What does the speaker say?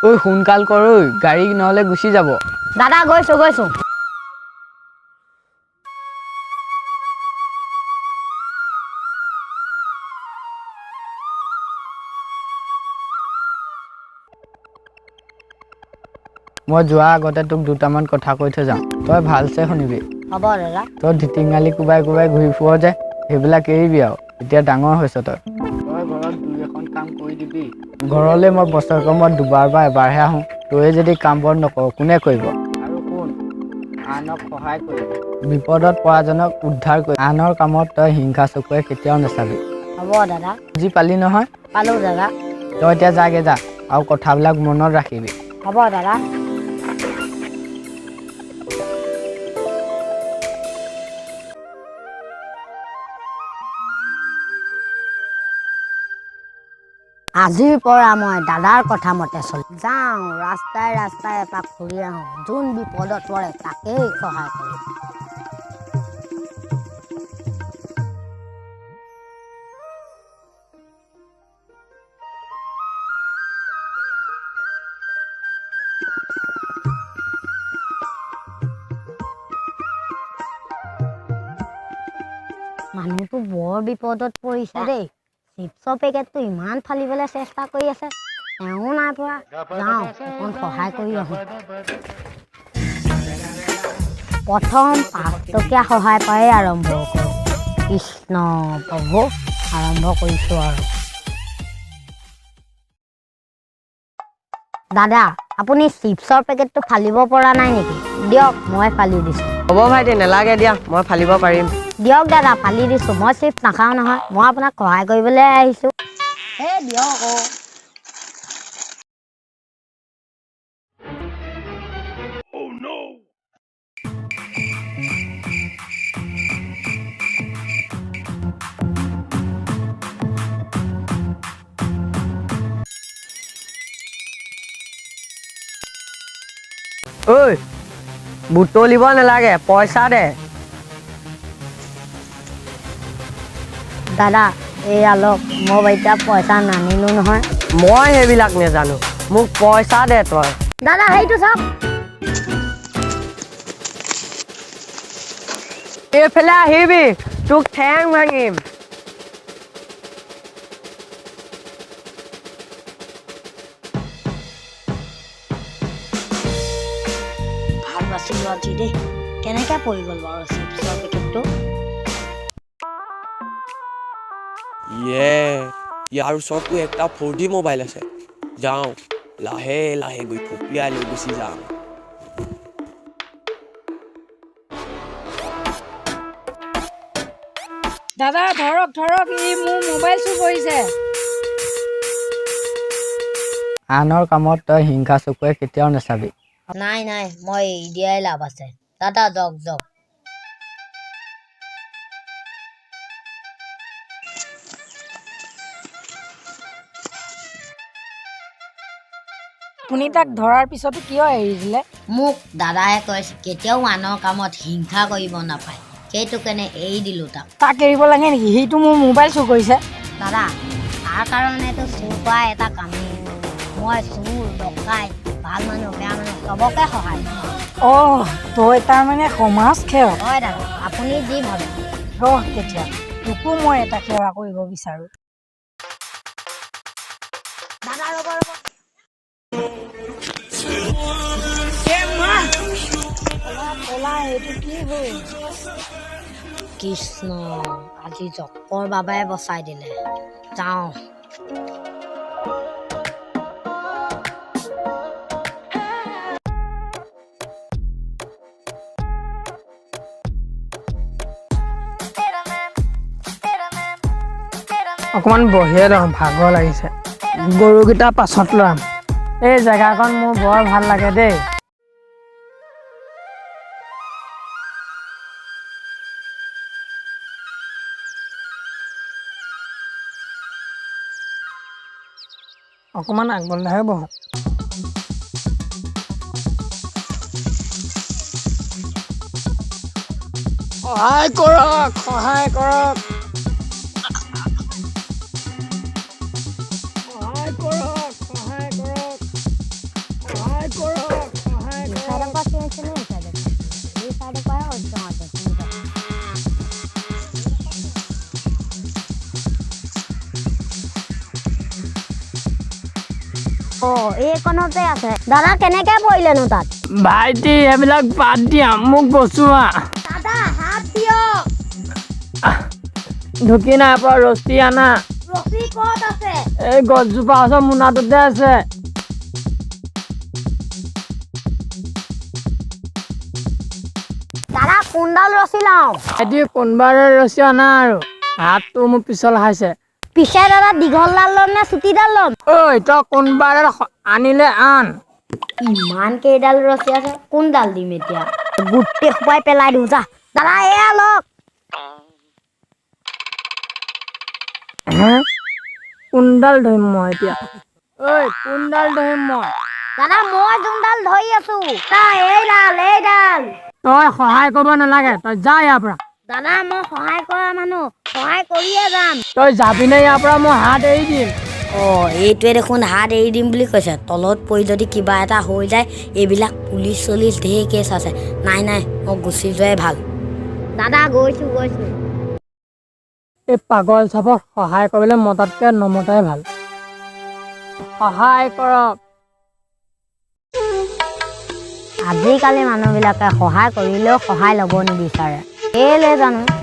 ঐ সোনকাল কৰ ঐ, গাড়ী নহ'লে গুচি যাব। দাদা গৈছো। মই যোৱাৰ আগতে তোক দুটামান কথা কৈ থৈ যাওঁ, তই ভালছে শুনিবি। হ'ব দাদা। তই ধিটিঙালি কোবাই ঘূৰি ফুৰ যে, সেইবিলাক এৰিবি আৰু। এতিয়া ডাঙৰ হৈছ তই ঘৰত দুই এখন কাম কৰি দিবি। ঘৰলৈ মই বছৰেকৰ মূৰত দুবাৰ বা এবাৰহে আহোঁ। তয়ে যদি কাম বন নকৰ কোনে কৰিব? আৰু শুন, আনক সহায় কৰিবি, বিপদত পৰাজনক উদ্ধাৰ কৰি। আনৰ কামত তই হিংসা চকুৰে কেতিয়াও নাচাবি। হ'ব দাদা। বুজি পালি নহয়? পালো দাদা। তই এতিয়া যাগে যা, আৰু কথাবিলাক মনত ৰাখিবি। হ'ব দাদা। আজিৰ পৰা মই দাদাৰ কথা মতে চলি যাওঁ, ৰাস্তাই এপাক ফুৰি আহোঁ। যোন বিপদত পৰে তাকেই সহায় কৰোঁ। মানুহটো বৰ বিপদত পৰিছে দেই। চিপছৰ পেকেটটো ইমান ফালিবলৈ চেষ্টা কৰি আছে, এওঁ নাই পৰা। যাওঁ, অকণ সহায় কৰি আহোঁ। প্ৰথম 5 টকীয়া সহায় পাই আৰম্ভ কৰোঁ। কৃষ্ণ প্ৰভু, আৰম্ভ কৰিছোঁ আৰু। দাদা, আপুনি চিপছৰ পেকেটটো ফালিব পৰা নাই নেকি? দিয়ক, মই ফালি দিছোঁ। হ'ব ভাইটি, নেলাগে দিয়া, মই ফালিব পাৰিম। দিয়ক দাদা, ফালি দিছোঁ। মই চিপছ নাখাওঁ নহয়, মই আপোনাক সহায় কৰিবলৈ আহিছোঁ। দিয়ক আকৌ। ঐ, বুটলিব নালাগে, পইচা দে। দাদা, এয়া লওক, মই এতিয়া পইচা নানিলোঁ নহয়। মই সেইবিলাক নেজানো, মোক পইচা দে তই। দাদা, সেইটো চাওক। এইফালে আহিবি, তোক ঠেং ভাঙিম। ভাল বাচিলোঁ আজি দেই। কেনেকৈ পৰি গ'ল বাৰু চিপছৰ পেকেটটো? ইয়াৰ ওচৰতো একটা 4G মোবাইল আছে। যাওঁ, লাহে গৈ ফুপিয়াই লৈ গুচি যাম। দাদা ধৰক, ই মোৰ মোবাইল চুৰ কৰিছে। আনৰ কামত তই হিংসা চকুৰে কেতিয়াও নাচাবি। নাই, মই এৰি দিয়াই লাভ আছে। দাদা যাওক। আপুনি তাক ধৰাৰ পিছতো কিয় এৰি দিলে? মোক দাদাই কৈছে কেতিয়াও আনৰ কামত হিংসা কৰিব নাপায়, সেইটো কাৰণে এৰি দিলোঁ তাক। তাক এৰিব লাগে নেকি? সিটো মোৰ মোবাইল চুৰ কৰিছে। দাদা, তাৰ কাৰণেতো চুৰ কৰা এটা কামেই। মই চুৰ, ডকাইত, ভাল মানুহ, বেয়া মানুহ চবকে সহায় কৰোঁ। তই তাৰমানে সমাজ সেৱক? হয় দাদা, আপুনি যি ভাবে। তেতিয়া তোকো মই এটা সেৱা কৰিব বিচাৰোঁ। দাদা ৰ'ব। এইটো কি হ'ল? কৃষ্ণ, আজি জকৰ বাবাই বচাই দিলে। যাওঁ। অকণমান বহিয়ে লওঁ, ভাগৰ লাগিছে। গৰুকেইটা পাছত লৰাম। এই জেগাকণ মোৰ বৰ ভাল লাগে দেই। অকণমান আগবলহে বহক। সহায় কৰক। এইকণতে আছে দাদা কেনেকে পৰিলেনো তাত ভাইটি এইবিলাক বাদ দিয়া মোক বচোৱা দাদা হাত দিয়ক ঢুকি নাই পৰা ৰছী আনা ৰছী ক'ত আছে এই গছজোপা ওচৰ মোনাটোতে আছে দাদা কোনডাল ৰছী লওঁ ভাইটি কোনোবাৰে ৰছী আনা আৰু হাতটো মোৰ পিছল খাইছে পিছে দাদা দীঘলডাল ল'ম নে চুটিডাল ল'ম ঐ তই কোনোবাৰে আনিলে আন ইমান কেইডাল ৰছী আছে কোনডাল দিম এতিয়া গোটেই সোপাই পেলাই দিওঁ যা দাদা এয়া লওক কোনডাল ধৰিম মই এতিয়া ঐ কোনডাল ধৰিম মই দাদা মই যোনডাল ধৰি আছো এইডাল তই সহায় কৰিব নালাগে তই যা ইয়াৰ পৰা দাদা মই সহায় কৰা মানুহ সহায় কৰিয়ে যাম তই যাবিনে ইয়াৰ পৰা মই হাত এৰি দিম এইটোৱে দেখোন হাত এৰি দিম বুলি কৈছে তলত পৰি যদি কিবা এটা হৈ যায় এইবিলাক পুলিচ চলিচ ঢেৰ কেছ আছে নাই মই গুচি যোৱাই ভাল দাদা গৈছো এই পাগল চাপক সহায় কৰিবলৈ মতাতকৈ নমতাই ভাল সহায় কৰক আজিকালি মানুহবিলাকে সহায় কৰিলেও সহায় ল'ব নিবিচাৰে কেলে জানো